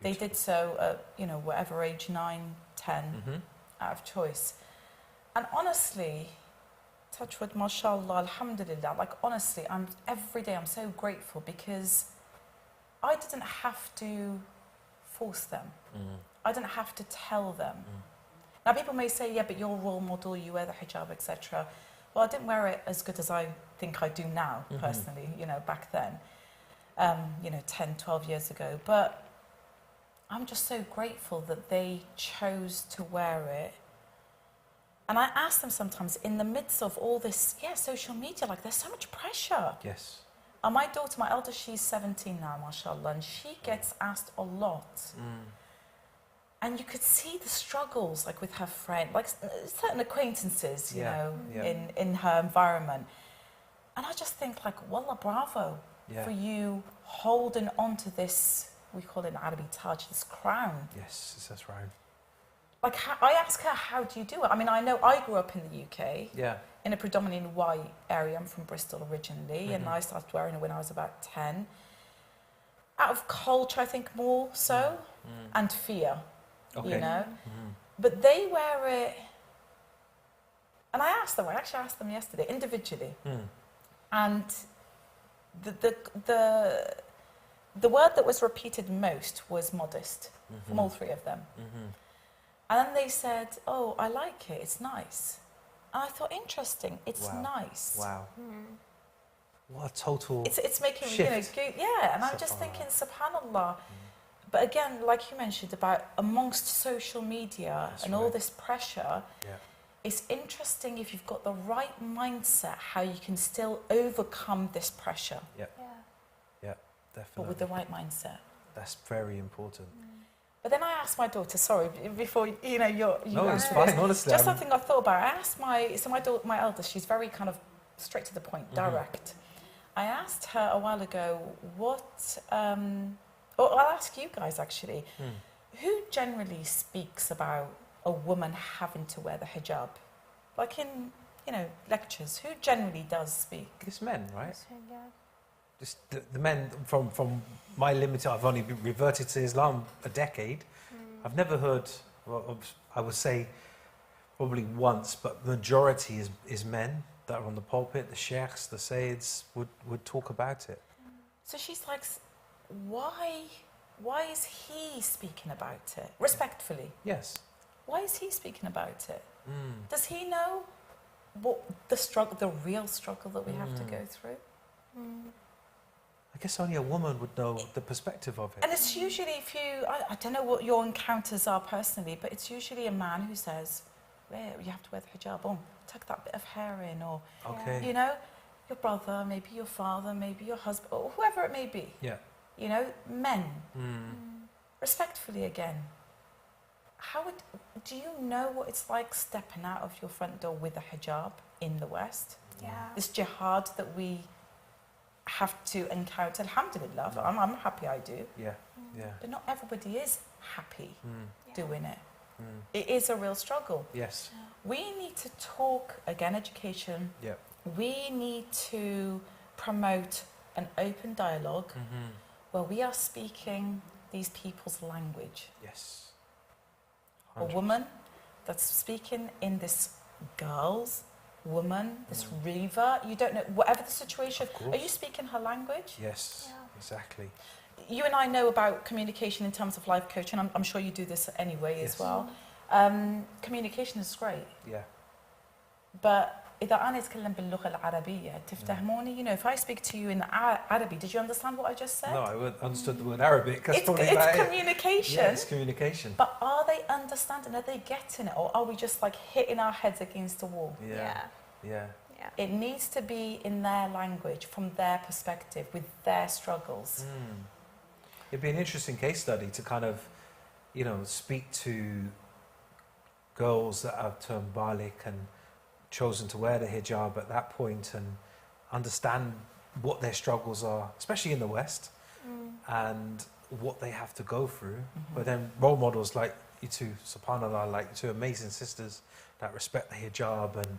they did so at, whatever age, 9, 10, out of choice. And honestly, touch wood, mashallah, alhamdulillah, like honestly, every day I'm so grateful because I didn't have to force them. I didn't have to tell them. Now people may say, yeah, but you're a role model, you wear the hijab, etc. Well, I didn't wear it as good as I think I do now, personally, back then, 10, 12 years ago. But I'm just so grateful that they chose to wear it. And I ask them sometimes, in the midst of all this, social media, like there's so much pressure. Yes. And my daughter, my eldest, she's 17 now, mashallah, and she gets asked a lot. And you could see the struggles, like with her friend, like certain acquaintances, in her environment. And I just think, like, wallah, bravo for you holding on to this, we call it in Arabic taj, this crown. Yes, that's right. Like, I ask her, how do you do it? I mean, I know I grew up in the UK, in a predominantly white area. I'm from Bristol originally, and I started wearing it when I was about 10. Out of culture, I think, more so, and fear. Okay. But they wear it, and I asked them, I actually asked them yesterday, individually, and the word that was repeated most was modest, from all 3 of them. And then they said, oh, I like it, it's nice. And I thought, interesting, it's nice. Wow. What a total It's making shift. me, and I'm just thinking, subhanallah. But again, like you mentioned about amongst social media and all this pressure, it's interesting if you've got the right mindset, how you can still overcome this pressure. Yeah, definitely. But with the right mindset. That's very important. But then I asked my daughter, sorry, before No, it's fine, honestly. Just something I thought about. I asked my eldest, she's very kind of straight to the point, direct. I asked her a while ago, I'll ask you guys actually, who generally speaks about a woman having to wear the hijab? Like in, lectures, who generally does speak? It's men, right? Just the men from my limited, I've only reverted to Islam a decade. I've never heard, I would say probably once, but the majority is men that are on the pulpit, the sheikhs, the sayyids would talk about it. So she's like, why is he speaking about it? Respectfully. Yes. Why is he speaking about it? Does he know what the real struggle that we have to go through? I guess only a woman would know the perspective of it. And it's usually I don't know what your encounters are personally, but it's usually a man who says, you have to wear the hijab, tuck that bit of hair in, or, your brother, maybe your father, maybe your husband, or whoever it may be. Yeah. Men. Respectfully again, do you know what it's like stepping out of your front door with a hijab in the West? Yeah. This jihad that we have to encounter, alhamdulillah, I'm happy I do. Yeah. But not everybody is happy doing it. It is a real struggle. Yes. We need to talk, again, education. Yeah. We need to promote an open dialogue where we are speaking these people's language. Yes. 100%. A woman that's speaking in this this Reva, you don't know, whatever the situation, are you speaking her language? Yes, exactly. You and I know about communication in terms of life coaching. I'm sure you do this anyway as well. Communication is great. Yeah. But إذا أنا أتكلم باللغة العربية تفهموني, if I speak to you in Arabic, did you understand what I just said? No, I understood the word Arabic. That's it's communication. Yeah, it's communication. But are they understanding? Are they getting it? Or are we just like hitting our heads against the wall? Yeah. Yeah. It needs to be in their language, from their perspective, with their struggles. It'd be an interesting case study to kind of, you know, speak to girls that have turned Balik and chosen to wear the hijab at that point and understand what their struggles are, especially in the West, and what they have to go through. But then role models like you two, subhanAllah, like two amazing sisters that respect the hijab, and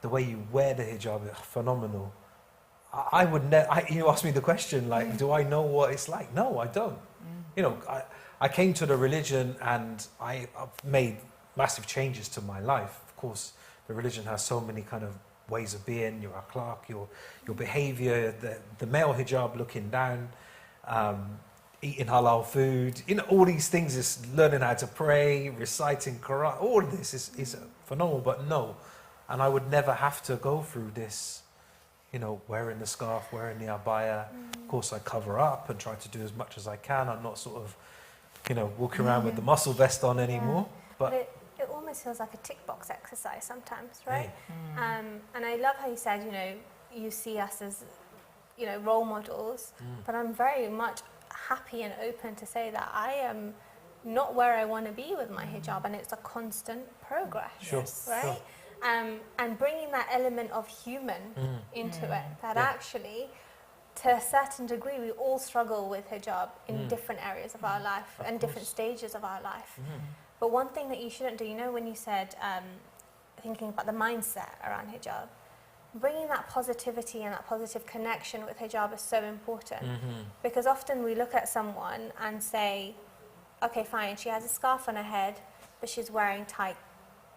the way you wear the hijab is phenomenal. I would never, you asked me the question, like, do I know what it's like? No, I don't. You know, I came to the religion and I've made massive changes to my life. Of course, the religion has so many kind of ways of being, your akhlaq, your behavior, the male hijab looking down, eating halal food, you know, all these things, is learning how to pray, reciting Quran, all of this is phenomenal, but no. And I would never have to go through this, you know, wearing the scarf, wearing the abaya. Of course, I cover up and try to do as much as I can. I'm not sort of, you know, walking around with the muscle vest on anymore. But it almost feels like a tick box exercise sometimes, right? And I love how you said, you know, you see us as, you know, role models, but I'm very much happy and open to say that I am not where I want to be with my hijab, and it's a constant progress, right? And bringing that element of human into it, that actually, to a certain degree, we all struggle with hijab in different areas of our life and different stages of our life. But one thing that you shouldn't do, you know, when you said, thinking about the mindset around hijab, bringing that positivity and that positive connection with hijab is so important. Because often we look at someone and say, okay, fine, she has a scarf on her head, but she's wearing tight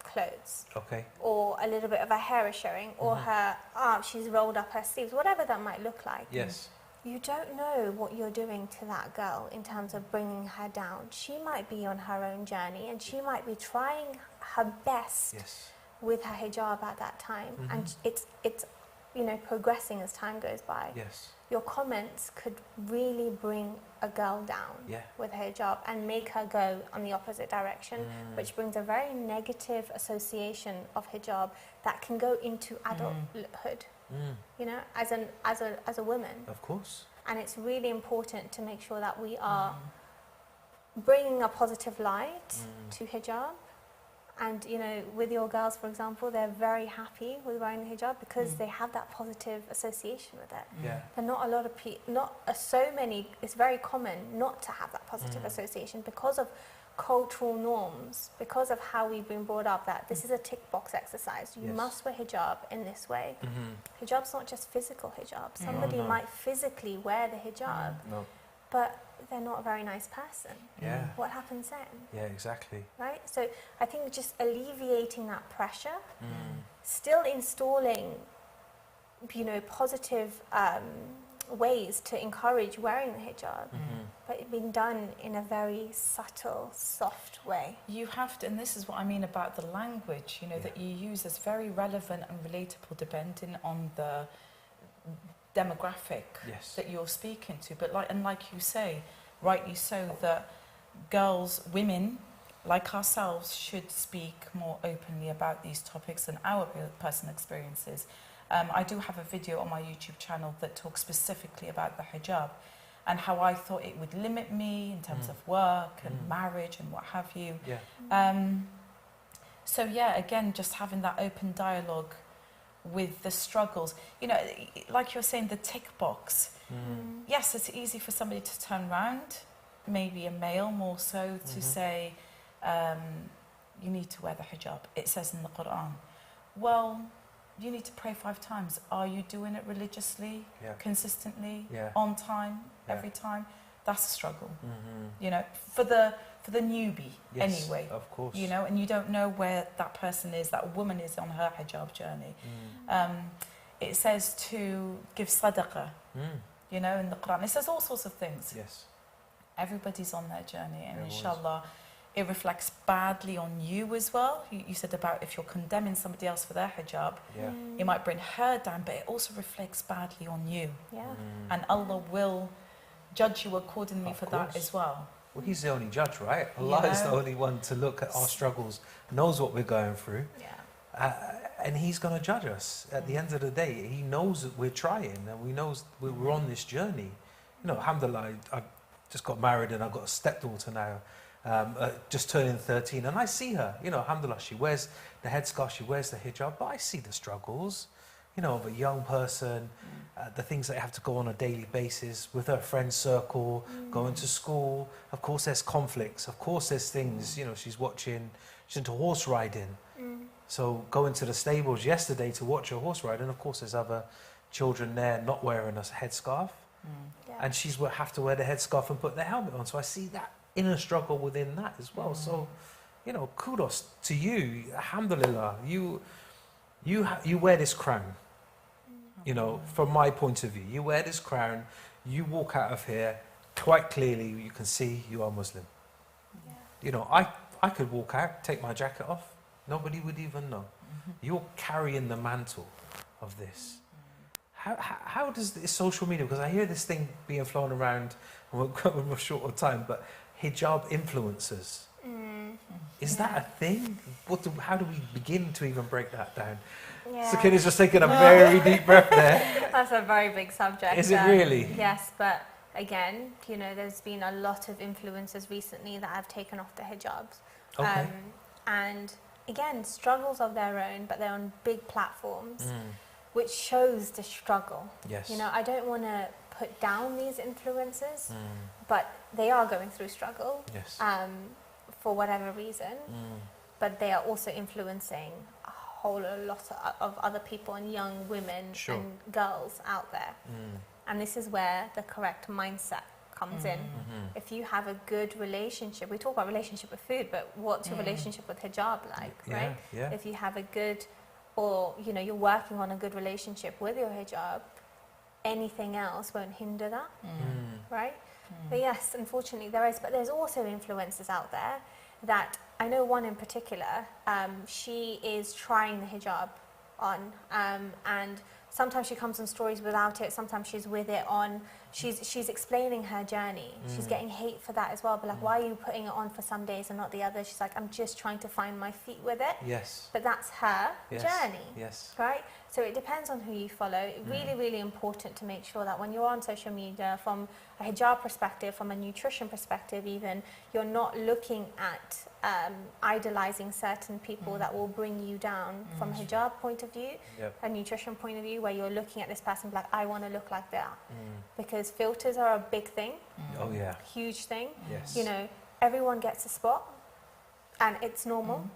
clothes. okay, Or a little bit of her hair is showing, or her she's rolled up her sleeves, whatever that might look like. yes, You don't know what you're doing to that girl in terms of bringing her down. She might be on her own journey, and she might be trying her best with her hijab at that time, and it's you know, progressing as time goes by. yes, Your comments could really bring a girl down with her hijab and make her go on the opposite direction, which brings a very negative association of hijab that can go into adulthood. You know, as a woman. of course. And it's really important to make sure that we are bringing a positive light to hijab. And, you know, with your girls, for example, they're very happy with wearing the hijab because they have that positive association with it. But not a lot of people, so many, it's very common not to have that positive association because of cultural norms, because of how we've been brought up, that this is a tick box exercise. You must wear hijab in this way. Hijab's not just physical hijab. Somebody might physically wear the hijab, but they're not a very nice person. What happens then? Yeah, exactly. Right? So I think just alleviating that pressure, still installing, you know, positive ways to encourage wearing the hijab, but it being done in a very subtle, soft way. You have to, and this is what I mean about the language, you know, that you use is very relevant and relatable depending on the demographic that you're speaking to. But like you say, rightly so, that girls, women like ourselves should speak more openly about these topics and our personal experiences. I do have a video on my YouTube channel that talks specifically about the hijab and how I thought it would limit me in terms of work and marriage and what have you. So yeah, again, just having that open dialogue with the struggles. You know, like you're saying, the tick box. Yes, it's easy for somebody to turn around, maybe a male more so, to say, you need to wear the hijab. It says in the Quran. Well, you need to pray 5 times. Are you doing it religiously, consistently, on time, every time? That's a struggle. You know, for the newbie anyway. Of course. You know, and you don't know where that person is, that woman is on her hijab journey. It says to give sadaqah, you know, in the Quran. It says all sorts of things. Everybody's on their journey, and inshallah, it reflects badly on you as well. You said about if you're condemning somebody else for their hijab, it might bring her down, but it also reflects badly on you. And Allah will judge you accordingly for that as well. Well, He's the only judge, right? Allah is the only one to look at our struggles, knows what we're going through. and he's going to judge us at the end of the day. He knows that we're trying, and we knows we're on this journey. You know, alhamdulillah, I've just got married and I've got a stepdaughter now, just turning 13, and I see her, you know, alhamdulillah, she wears the headscarf, she wears the hijab, but I see the struggles, you know, of a young person, the things they have to go on a daily basis with her friend circle, going to school. Of course there's conflicts, of course there's things, you know, she's into horse riding. So going to the stables yesterday to watch her horse ride, and of course there's other children there not wearing a headscarf. And she's have to wear the headscarf and put the helmet on. So I see that inner struggle within that as well. So, you know, kudos to you. Alhamdulillah, you wear this crown. You know, from my point of view, you wear this crown. You walk out of here quite clearly. You can see you are Muslim. You know, I could walk out, take my jacket off. Nobody would even know. You're carrying the mantle of this. How does this social media, because I hear this thing being flown around, and we're short of time, but hijab influencers. Is that a thing? How do we begin to even break that down? Sakina's just taking a very deep breath there. That's a very big subject. Is it really? Yes, but again, you know, there's been a lot of influencers recently that have taken off the hijabs. Okay. And again, struggles of their own, but they're on big platforms, which shows the struggle. Yes. You know, I don't want to put down these influencers, but they are going through struggle. Yes. For whatever reason, but they are also influencing a whole lot of other people and young women and girls out there. And this is where the correct mindset comes in. If you have a good relationship, we talk about relationship with food, but what's your relationship with hijab like, right? Yeah. If you have a good, or you know, you're working on a good relationship with your hijab, anything else won't hinder that, right? But yes, unfortunately there is, but there's also influencers out there that, I know one in particular, she is trying the hijab on, and sometimes she comes on stories without it, sometimes she's with it on. She's explaining her journey. She's getting hate for that as well, but like, why are you putting it on for some days and not the others? She's like, I'm just trying to find my feet with it. Yes. But that's her journey. Yes. Right? So it depends on who you follow. Really, really important to make sure that when you're on social media, from a hijab perspective, from a nutrition perspective even, you're not looking at idolizing certain people that will bring you down from a hijab point of view, a nutrition point of view, where you're looking at this person like, I want to look like that. Because filters are a big thing. Oh yeah. Huge thing. Yes. You know, everyone gets a spot and it's normal.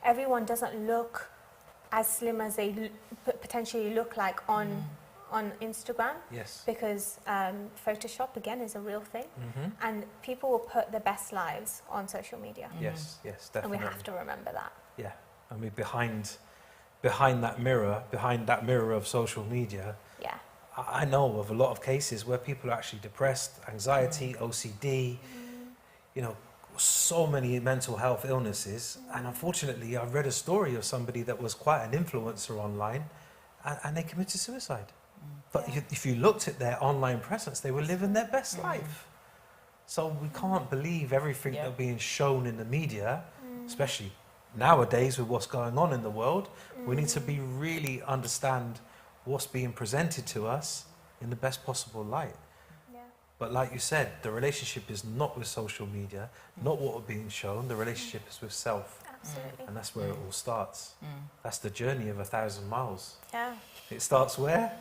Everyone doesn't look as slim as they potentially look like on Instagram. Yes. Because Photoshop again is a real thing, and people will put their best lives on social media. Yes, definitely. And we have to remember that. Yeah, I mean, behind that mirror of social media, I know of a lot of cases where people are actually depressed, anxiety, OCD, you know, so many mental health illnesses. And unfortunately, I've read a story of somebody that was quite an influencer online, and they committed suicide. But if you looked at their online presence, they were living their best life. So we can't believe everything that's being shown in the media, especially nowadays with what's going on in the world. We need to be really understand what's being presented to us in the best possible light. But like you said, the relationship is not with social media, not what we're being shown. The relationship is with self. Absolutely. And that's where it all starts. That's the journey of 1,000 miles. Yeah. It starts where?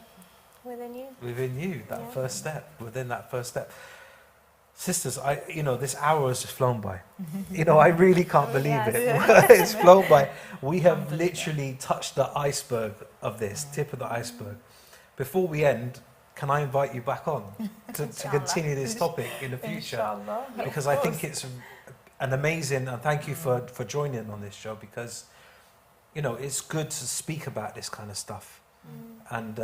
Within you. Within you, that first step, within that first step. Sisters, this hour has just flown by. I really can't believe it. It's flown by. We have literally touched the iceberg of this, tip of the iceberg. Before we end, can I invite you back on to continue this topic in the future? Inshallah. Because I think it's an amazing, and thank you for joining on this show, because, it's good to speak about this kind of stuff. And,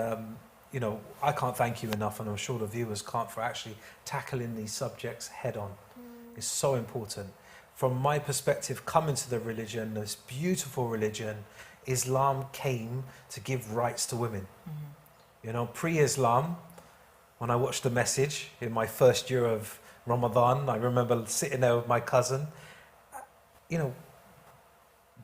I can't thank you enough, and I'm sure the viewers can't, for actually tackling these subjects head on. It's so important. From my perspective, coming to the religion, this beautiful religion, Islam came to give rights to women. Pre-Islam, when I watched the message in my first year of Ramadan, I remember sitting there with my cousin.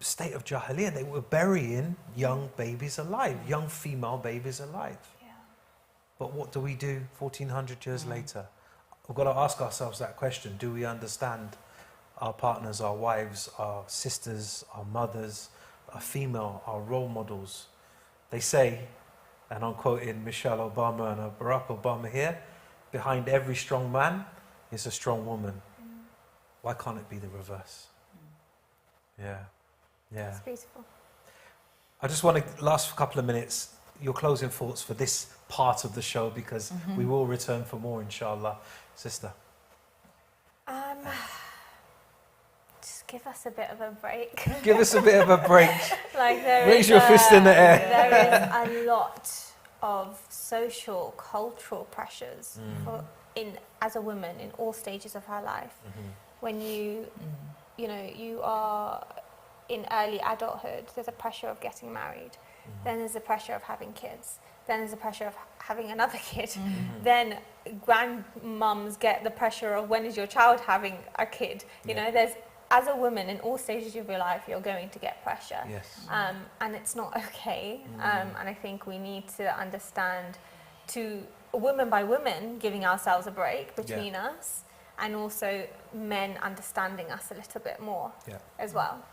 state of Jahiliyyah, they were burying young babies alive, young female babies alive. Yeah. But what do we do 1400 years later? We've got to ask ourselves that question. Do we understand our partners, our wives, our sisters, our mothers, our female, our role models? They say, and I'm quoting Michelle Obama and Barack Obama here, behind every strong man is a strong woman. Why can't it be the reverse? Yeah, yeah. It's beautiful. I just want to, last couple of minutes, your closing thoughts for this part of the show, because we will return for more, inshallah. Sister. Just give us a bit of a break. Give us a bit of a break. Like Raise your fist in the air. There is a lot of social, cultural pressures as a woman in all stages of her life. When you know, you are in early adulthood, there's a pressure of getting married. Then there's the pressure of having kids. Then there's the pressure of having another kid. Then grandmums get the pressure of when is your child having a kid. You know, there's, as a woman in all stages of your life, you're going to get pressure. Yes. And it's not okay. And I think we need to understand, to woman by woman, giving ourselves a break between us, and also men understanding us a little bit more as well.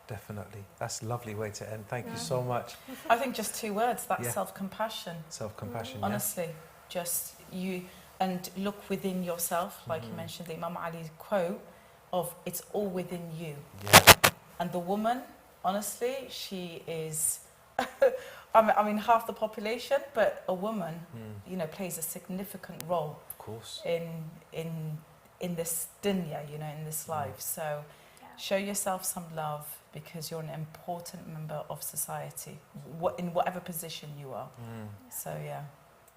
Definitely. That's a lovely way to end. Thank you so much. I think just 2 words, that's self-compassion. Self-compassion, Honestly, just you, and look within yourself, like you mentioned, the Imam Ali's quote of it's all within you. Yeah. And the woman, honestly, she is, I mean, half the population, but a woman, you know, plays a significant role. Of course. In this dunya, you know, in this life. So show yourself some love, because you're an important member of society, in whatever position you are. So, yeah.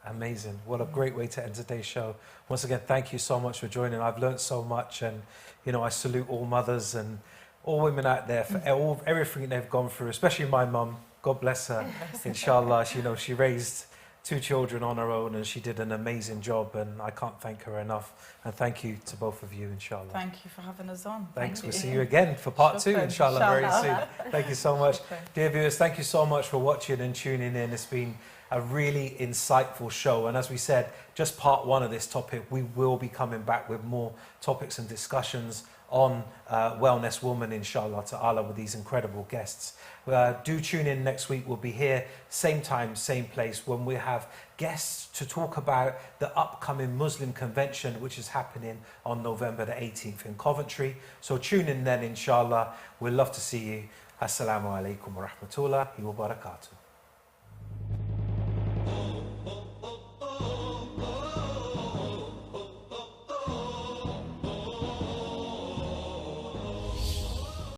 Amazing. What a great way to end today's show. Once again, thank you so much for joining. I've learned so much, and, you know, I salute all mothers and all women out there for everything they've gone through, especially my mum. God bless her. Inshallah, you know, she raised 2 children on her own, and she did an amazing job, and I can't thank her enough. And thank you to both of you, inshallah. Thank you for having us on. Thanks. We'll see you again for part 2, inshallah, very soon. Thank you so much. Dear viewers, thank you so much for watching and tuning in. It's been a really insightful show. And as we said, just part 1 of this topic. We will be coming back with more topics and discussions on Wellness Woman, inshallah ta'ala, with these incredible guests. Do tune in next week. We'll be here, same time, same place, when we have guests to talk about the upcoming Muslim convention, which is happening on November the 18th in Coventry. So tune in then, inshallah. We'd love to see you. Assalamu alaikum wa rahmatullahi wa barakatuh.